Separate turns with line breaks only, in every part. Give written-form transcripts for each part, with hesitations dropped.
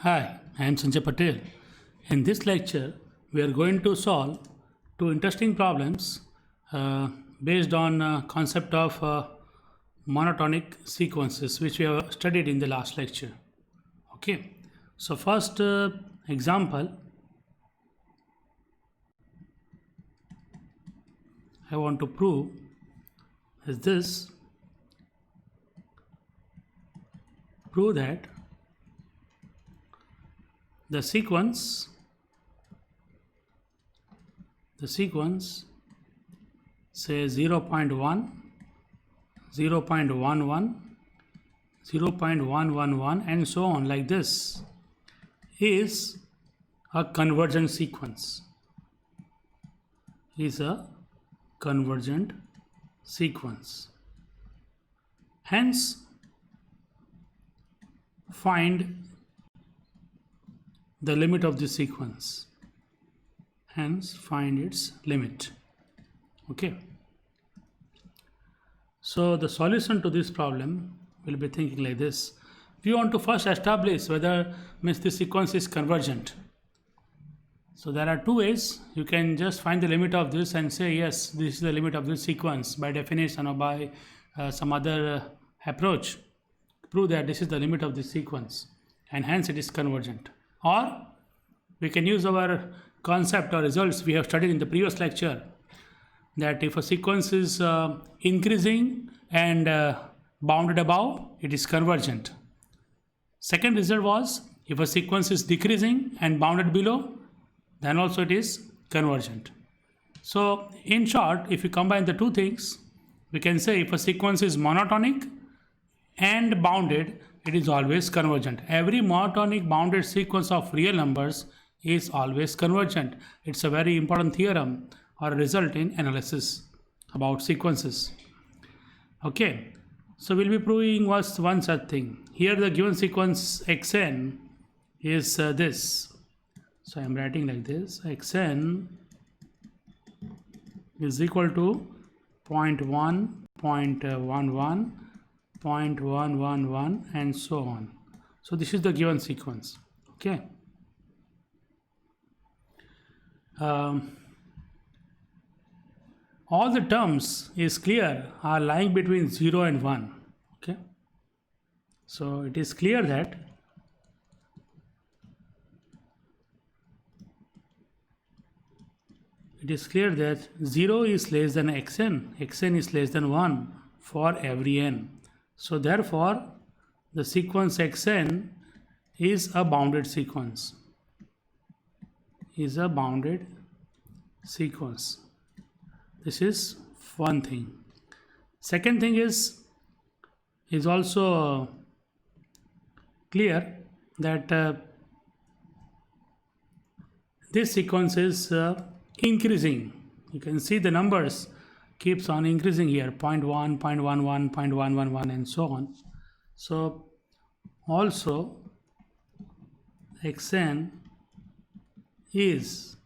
Hi, I am Sanjay Patel. In this lecture, we are going to solve two interesting problems based on concept of monotonic sequences, which we have studied in the last lecture. Okay, so first example, I want to prove is this. Prove that the sequence say 0.1, 0.11, 0.111 and so on like this is a convergent sequence. Hence, find the limit of this sequence. Hence, find its limit. Okay. So the solution to this problem will be thinking like this. We want to first establish whether this sequence is convergent. So there are two ways. You can just find the limit of this and say yes, this is the limit of this sequence by definition or by some other approach. Prove that this is the limit of this sequence and hence it is convergent. Or we can use our concept or results we have studied in the previous lecture, that if a sequence is increasing and bounded above, it is convergent. Second result was if a sequence is decreasing and bounded below, then also it is convergent. So in short, if you combine the two things, we can say if a sequence is monotonic and bounded, it is always convergent. Every monotonic bounded sequence of real numbers is always convergent. It's a very important theorem or result in analysis about sequences. Okay, so we'll be proving one such thing. Here the given sequence xn is this. So I'm writing like this: xn is equal to 0.1, 0.11, 0.111 and so on. So this is the given sequence. Okay. All the terms is clear are lying between 0 and 1. Okay. So it is clear that it is clear that 0 is less than xn, xn is less than 1 for every n. So therefore, the sequence xn is a bounded sequence. This is one thing. Second thing is also clear that this sequence is increasing. You can see the numbers keeps on increasing here, 0.1, 0.11, 0.111 and so on. So also xn is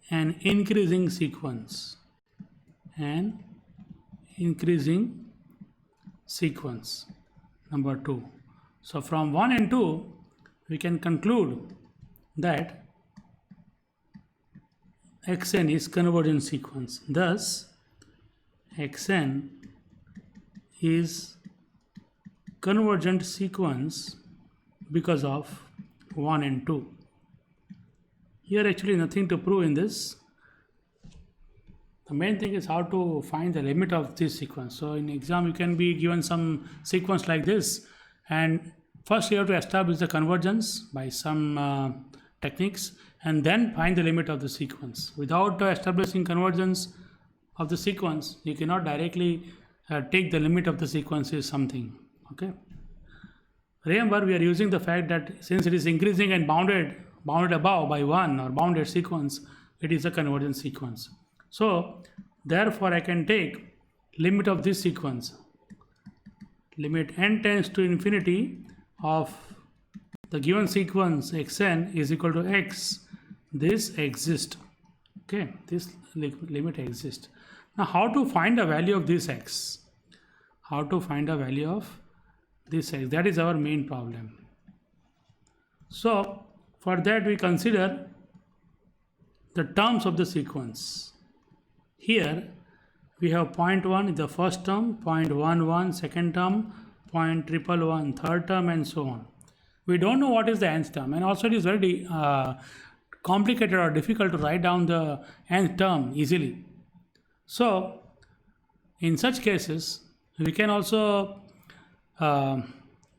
an increasing sequence, number 2. So from 1 and 2 we can conclude that xn is convergent sequence. Thus xn is convergent sequence because of 1 and 2. Here actually nothing to prove in this. The main thing is how to find the limit of this sequence. So in exam you can be given some sequence like this, and first you have to establish the convergence by some techniques and then find the limit of the sequence. Without establishing convergence of the sequence, you cannot directly take the limit of the sequence is something. Okay. Remember, we are using the fact that since it is increasing and bounded above by 1 or bounded sequence, it is a convergent sequence. So therefore I can take limit of this sequence, limit n tends to infinity of the given sequence xn is equal to x. This exists. Okay, this limit exists. Now how to find the value of this x? That is our main problem. So for that we consider the terms of the sequence. Here we have 0.1 is the first term, 0.11 second term, 0.111 third term, and so on. We don't know what is the nth term, and also it is very complicated or difficult to write down the nth term easily. So in such cases we can also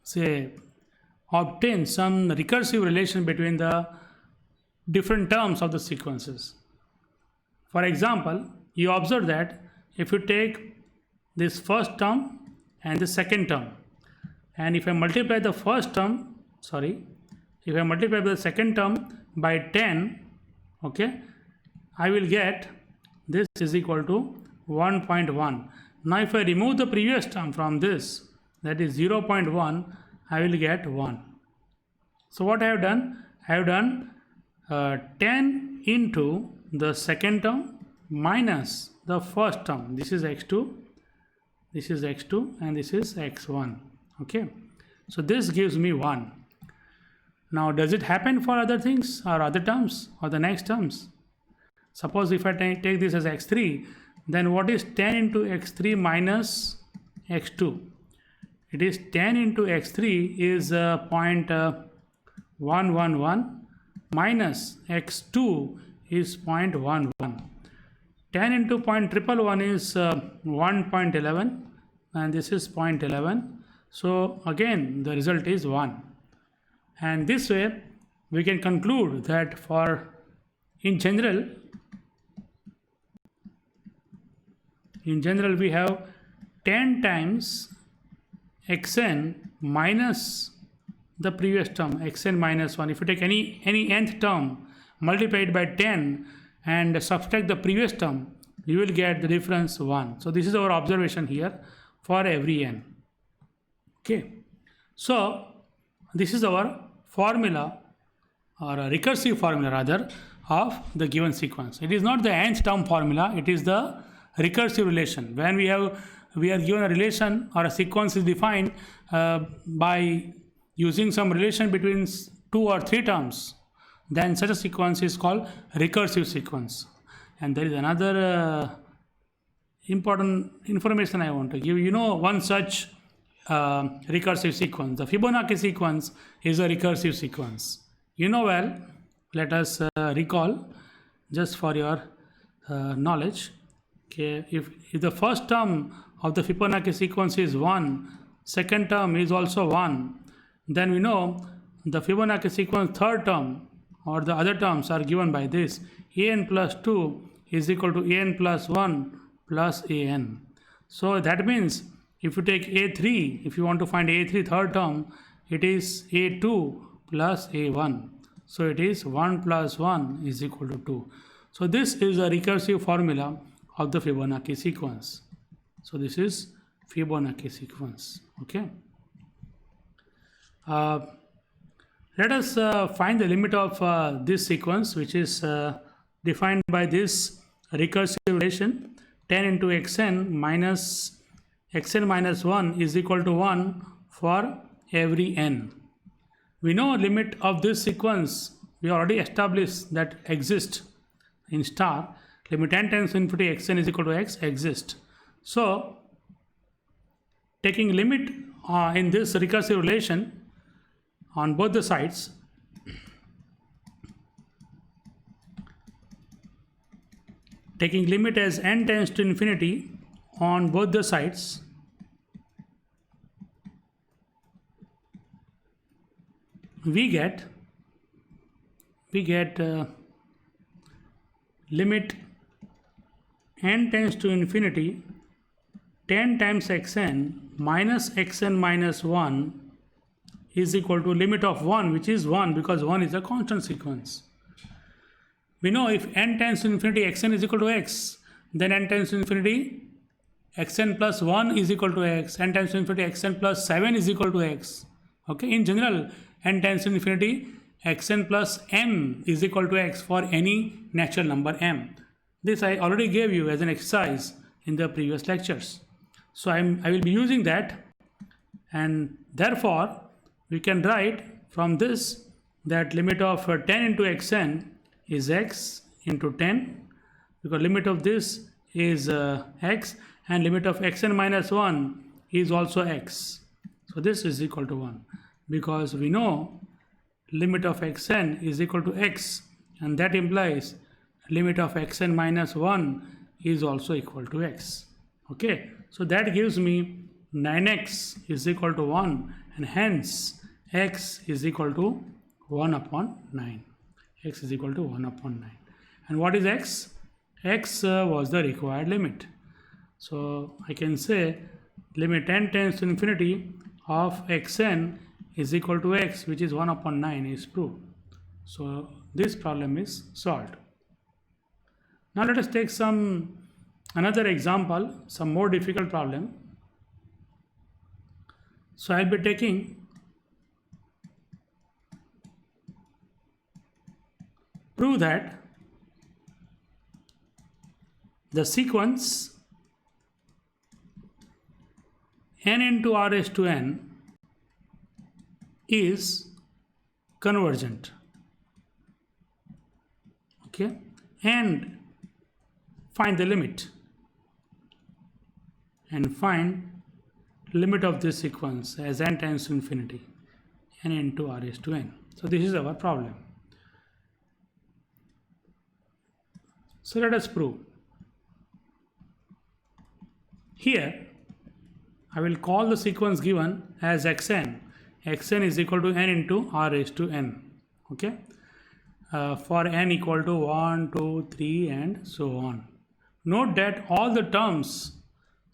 say obtain some recursive relation between the different terms of the sequences. For example, you observe that if you take this first term and the second term, and if I multiply the first term, if I multiply the second term by 10, okay, I will get this is equal to 1.1. Now if I remove the previous term from this, that is 0.1, I will get 1. So what I have done? I have done 10 into the second term minus the first term. This is x2, this is x2, and this is x1. Okay, so this gives me 1. Now does it happen for other things or other terms or the next terms? Suppose if I take this as x3, then what is 10 into x3 minus x2? It is 10 into x3 is 0.111 minus x2 is 0.11. 10 into 0.111 is 1.11, and this is 0.11. So again the result is 1. And this way we can conclude that for in general we have 10 times xn minus the previous term, xn minus 1. If you take any nth term, multiply it by 10 and subtract the previous term, you will get the difference 1. So this is our observation here for every n. Okay, so this is our formula, or a recursive formula rather, of the given sequence. It is not the nth term formula, it is the recursive relation. When we are given a relation or a sequence is defined by using some relation between 2 or 3 terms, then such a sequence is called recursive sequence. And there is another important information I want to give. You know one such recursive sequence, the Fibonacci sequence, is a recursive sequence. You know well, let us recall just for your knowledge. Okay, if the first term of the Fibonacci sequence is 1, second term is also 1, then we know the Fibonacci sequence third term or the other terms are given by this: an plus 2 is equal to an plus 1 plus an. So that means if you take a3, if you want to find a3 third term, it is a2 plus a1. So it is 1 plus 1 is equal to 2. So this is a recursive formula of the Fibonacci sequence. So this is Fibonacci sequence. Okay. Let us find the limit of this sequence, which is defined by this recursive relation: 10 into xn minus 1 is equal to 1 for every n. We know limit of this sequence, we already established that exists in star. Limit n times infinity xn is equal to x exists. So taking limit in this recursive relation on both the sides, taking limit as n tends to infinity on both the sides, we get limit n tends to infinity 10 times xn minus xn minus 1 is equal to limit of 1, which is 1 because 1 is a constant sequence. We know if n tends to infinity xn is equal to x, then n tends to infinity xn plus 1 is equal to x, n tends to infinity xn plus 7 is equal to x. Okay, in general n tends to infinity xn plus m is equal to x for any natural number m. This I already gave you as an exercise in the previous lectures. So I will be using that, and therefore we can write from this that limit of 10 into xn is x into 10, because limit of this is x, and limit of xn minus 1 is also x. So this is equal to 1, because we know limit of xn is equal to x, and that implies limit of xn minus 1 is also equal to x. Okay, so that gives me 9x is equal to 1, and hence x is equal to 1 upon 9. X is equal to 1 upon 9. And what is x? X was the required limit. So I can say limit n tends to infinity of xn is equal to x, which is 1 upon 9, is proved. So this problem is solved. Now let us take another example, some more difficult problem. So I'll be taking prove that the sequence n into r raised to n is convergent. Okay, and find the limit, and find limit of this sequence as n tends to infinity, n into r raised to n. So this is our problem. So let us prove. Here I will call the sequence given as xn. Xn is equal to n into r raised to n. Okay, for n equal to 1, 2, 3 and so on. Note that all the terms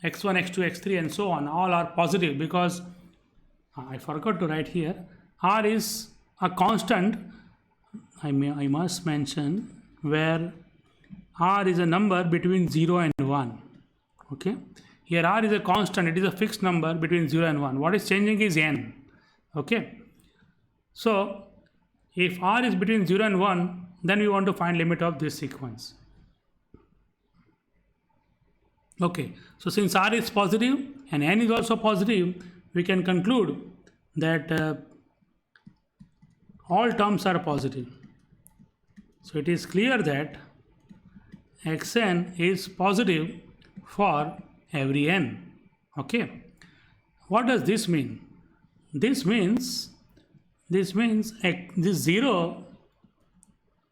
x1, x2, x3 and so on all are positive, because I forgot to write here, r is a constant. I must mention, where r is a number between 0 and 1. Okay, here r is a constant, it is a fixed number between 0 and 1. What is changing is n. Okay, so if r is between 0 and 1, then we want to find limit of this sequence. Okay, so since r is positive and n is also positive, we can conclude that all terms are positive. So it is clear that xn is positive for every n. Okay, what does this mean? This means this 0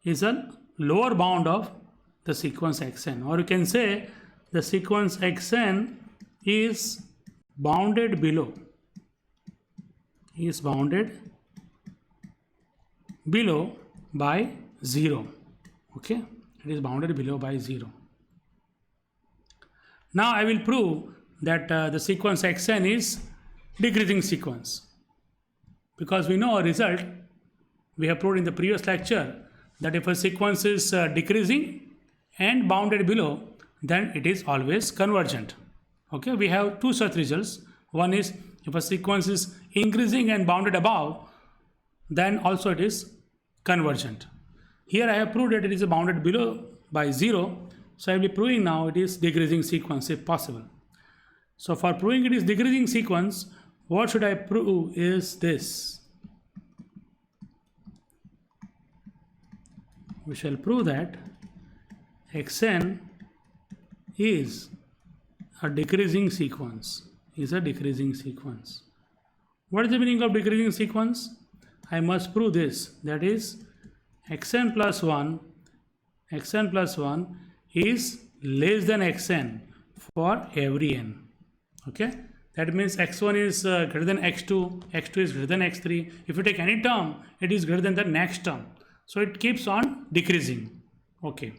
is a lower bound of the sequence xn, or you can say the sequence xn is bounded below, by 0. Okay, it is bounded below by 0. Now I will prove that the sequence xn is decreasing sequence, because we know a result we have proved in the previous lecture, that if a sequence is decreasing and bounded below, then it is always convergent. Okay, we have two such results. One is if a sequence is increasing and bounded above, then also it is convergent. Here I have proved that it is bounded below by 0, so I will be proving now it is decreasing sequence if possible. So for proving it is decreasing sequence, what should I prove is this. We shall prove that xn is a decreasing sequence. What is the meaning of decreasing sequence? I must prove this, that is xn plus 1 is less than xn for every n. Okay, that means x1 is greater than x2, x2 is greater than x3. If you take any term, it is greater than the next term, so it keeps on decreasing. Okay,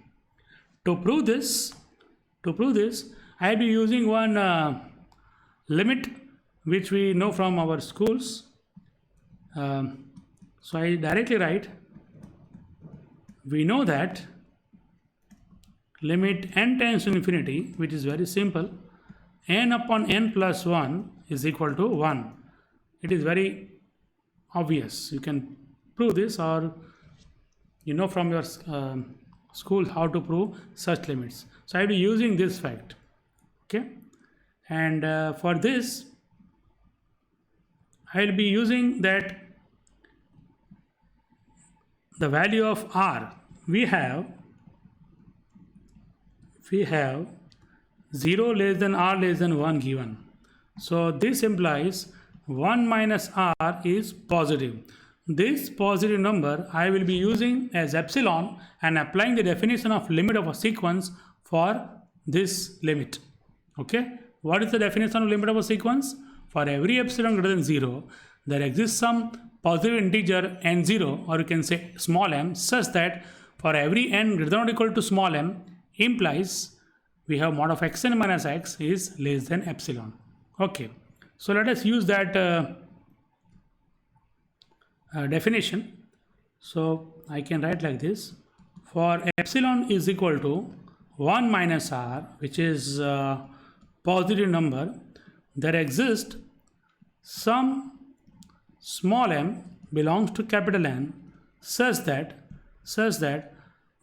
to prove this I will be using one limit which we know from our schools. So I directly write, we know that limit n tends to infinity, which is very simple, n upon n plus 1 is equal to 1. It is very obvious. You can prove this, or you know from your school how to prove such limits. So I will be using this fact. Okay, and for this I will be using that the value of r, we have 0 less than r less than 1 given. So this implies 1 minus r is positive. This positive number I will be using as epsilon and applying the definition of limit of a sequence for this limit. Okay, what is the definition of limit of a sequence? For every epsilon greater than 0, there exists some positive integer n0, or you can say small m, such that for every n greater than or equal to small m implies we have mod of xn minus x is less than epsilon. Okay, so let us use that definition. So I can write like this: for epsilon is equal to 1 minus r, which is a positive number, there exists some small m belongs to capital N such that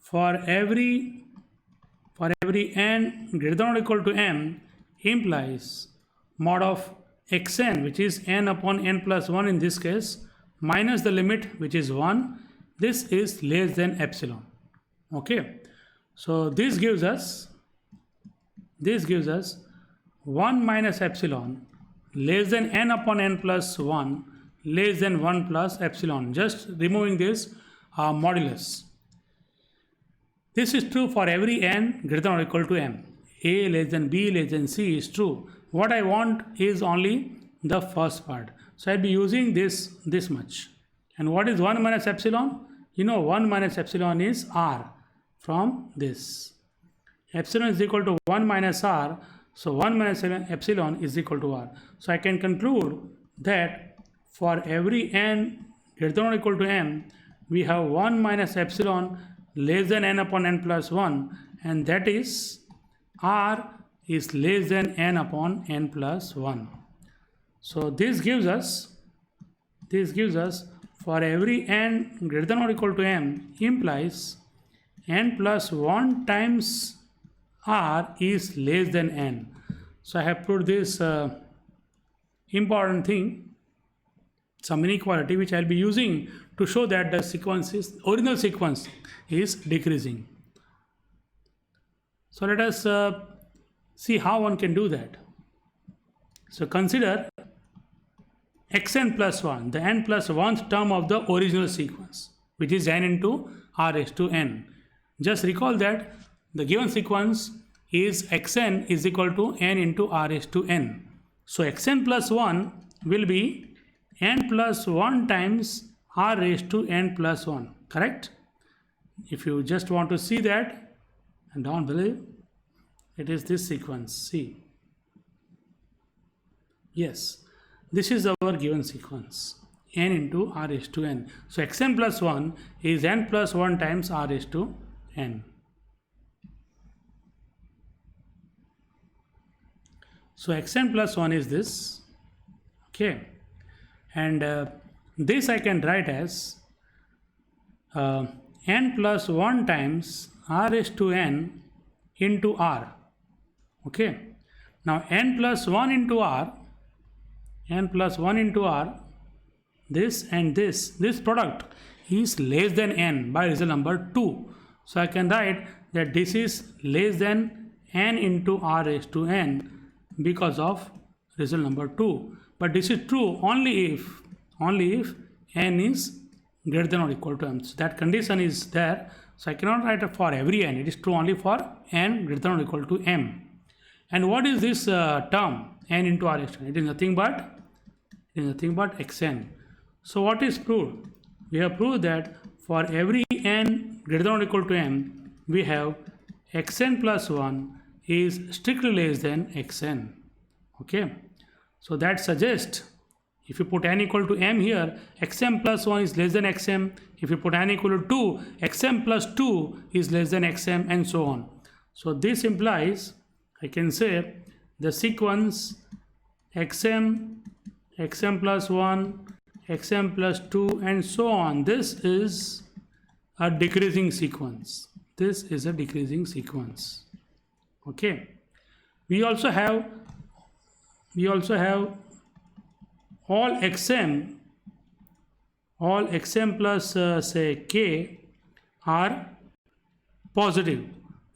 for every n greater than or equal to m implies mod of xn, which is n upon n plus 1 in this case, minus the limit, which is 1, this is less than epsilon. Okay, so this gives us 1 minus epsilon less than n upon n plus 1 less than 1 plus epsilon, just removing this modulus. This is true for every n greater than or equal to m. A less than b less than c is true. What I want is only the first part. So I'll be using this much. And what is 1 minus epsilon? You know, 1 minus epsilon is r from this. Epsilon is equal to 1 minus r. So 1 minus epsilon is equal to r. So I can conclude that for every n greater than or equal to m, we have 1 minus epsilon less than n upon n plus 1, and that is r is less than n upon n plus 1. So this gives us for every n greater than or equal to m implies n plus 1 times r is less than n. So I have put this important thing, some inequality, which I'll be using to show that the original sequence is decreasing. So let us see how one can do that. So consider xn plus 1, the n plus 1th term of the original sequence, which is n into r raised to n. Just recall that the given sequence is xn is equal to n into r raised to n. So xn plus 1 will be n plus 1 times r raised to n plus 1, correct? If you just want to see that and don't believe, it is this sequence, see. Yes, this is our given sequence, n into r raised to n. So xn plus 1 is n plus 1 times r raised to n. So xn plus 1 is this, okay, and this I can write as n plus 1 times r raised to n into r. Okay, now n plus 1 into r, this and this product is less than n by result number 2. So I can write that this is less than n into r raised to n because of result number 2. But this is true only if n is greater than or equal to m. So that condition is there. So I cannot write it for every n. It is true only for n greater than or equal to m. And what is this term n into r raised to n? It is nothing but xn. So what is proved? We have proved that for every n greater than or equal to m, we have xn plus 1 is strictly less than xn. Okay, so that suggests if you put n equal to m here, xm plus 1 is less than xm. If you put n equal to 2, xm plus 2 is less than xm, and so on. So this implies, I can say, the sequence xm plus 1, xm plus 2, and so on. This is a decreasing sequence. This is a decreasing sequence. Okay, we also have all xm all xm plus say k are positive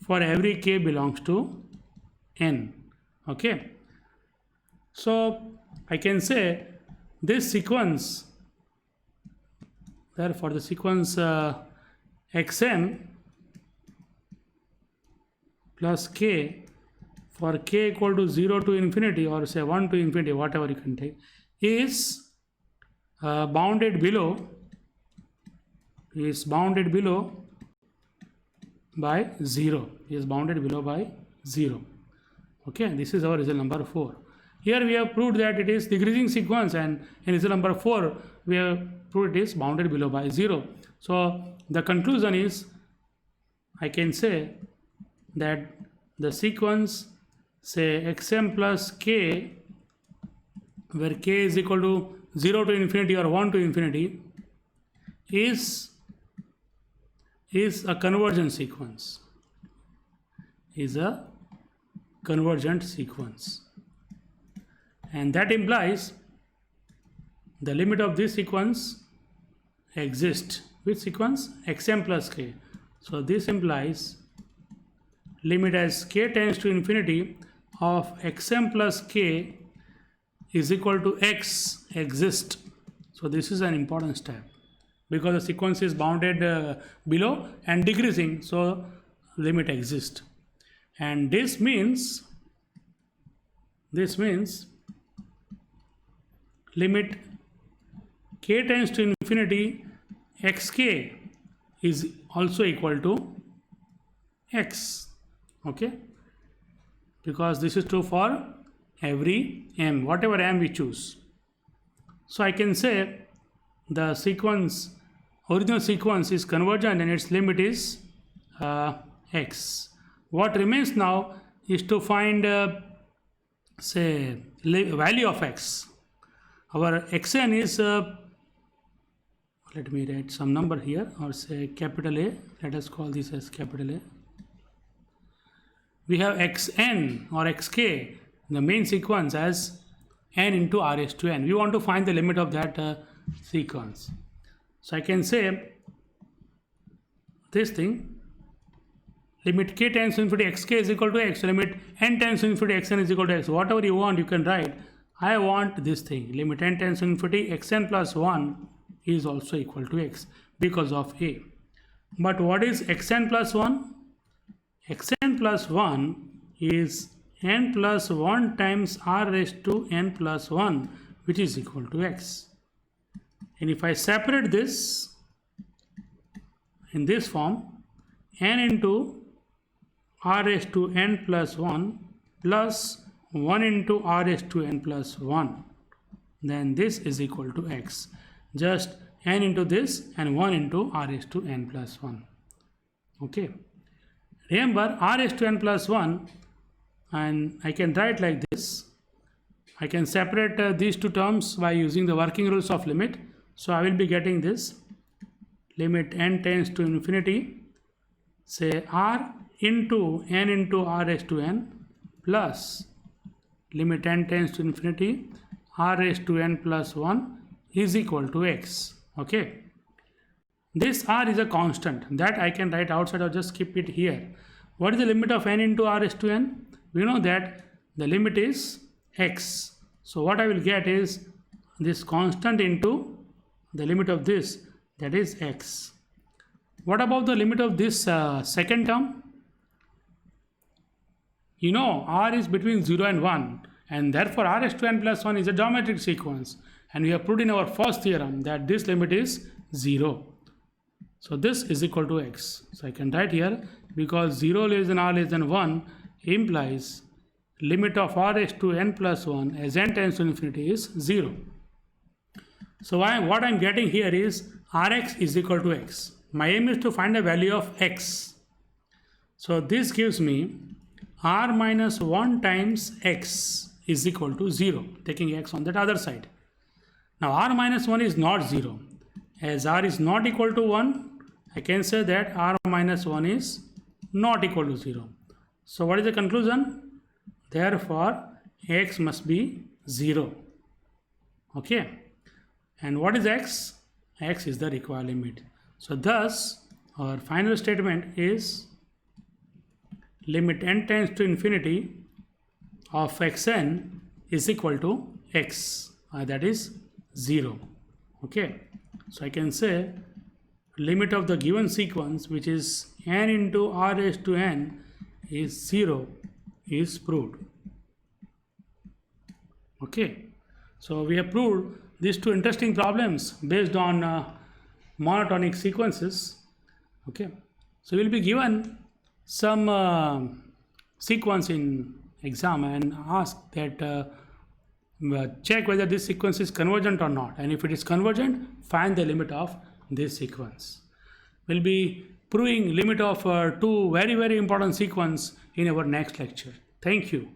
for every k belongs to n. Okay, so I can say this sequence, therefore the sequence xm plus k for k equal to 0 to infinity, or say 1 to infinity, whatever you can take, is bounded below by 0, is bounded below by 0. Okay, this is our result number 4. Here we have proved that it is decreasing sequence, and in result number 4 we have proved it is bounded below by 0. So the conclusion is, I can say that the sequence say xm plus k, where k is equal to 0 to infinity or 1 to infinity, is a convergent sequence, and that implies the limit of this sequence exists. Which sequence? xm plus k. So this implies limit as k tends to infinity of xm plus k is equal to x exists. So this is an important step, because the sequence is bounded below and decreasing, so limit exists. And this means limit k tends to infinity xk is also equal to x. Okay, because this is true for every m, whatever m we choose. So I can say the sequence, original sequence, is convergent and its limit is x. What remains now is to find say value of x. Our xn is let me write some number here, or say capital A. Let us call this as capital A. We have xn or xk, the main sequence, as n into r raised to n. We want to find the limit of that sequence. So I can say this thing, limit k tends to infinity xk is equal to x, limit n tends to infinity xn is equal to x. Whatever you want, you can write. I want this thing, limit n tends to infinity xn plus 1 is also equal to x because of a. But what is xn plus 1? xn plus 1 is n plus 1 times r raised to n plus 1, which is equal to x. And if I separate this in this form, n into r raised to n plus 1 plus 1 into r raised to n plus 1, then this is equal to x. Just n into this and 1 into r raised to n plus 1. Okay. Remember, r raised to n plus 1, and I can write like this. I can separate these two terms by using the working rules of limit. So I will be getting this, limit n tends to infinity, say r into n into r raised to n, plus limit n tends to infinity r raised to n plus 1 is equal to x. Okay. This r is a constant that I can write outside, or just keep it here. What is the limit of n into r raised to n? We know that the limit is x. So what I will get is this constant into the limit of this, that is x. What about the limit of this second term? You know, r is between 0 and 1, and therefore r raised to n plus 1 is a geometric sequence, and we have proved in our first theorem that this limit is 0. So this is equal to x. So I can write here, because 0 less than r less than 1 implies limit of r raised to n plus 1 as n tends to infinity is 0. So what I am getting here is rx is equal to x. My aim is to find a value of x. So this gives me r minus 1 times x is equal to 0, taking x on that other side. Now r minus 1 is not 0. As r is not equal to 1, I can say that r minus 1 is not equal to 0. So what is the conclusion? Therefore x must be 0. Okay. And what is x? x is the required limit. So thus our final statement is limit n tends to infinity of xn is equal to x, that is 0. Okay, so I can say limit of the given sequence, which is n into r raised to n, is 0, is proved. Okay, so we have proved these two interesting problems based on monotonic sequences. Okay, so we'll be given some sequence in exam and ask that check whether this sequence is convergent or not, and if it is convergent, find the limit of this sequence. We'll be proving limit of two very important sequence in our next lecture. Thank you.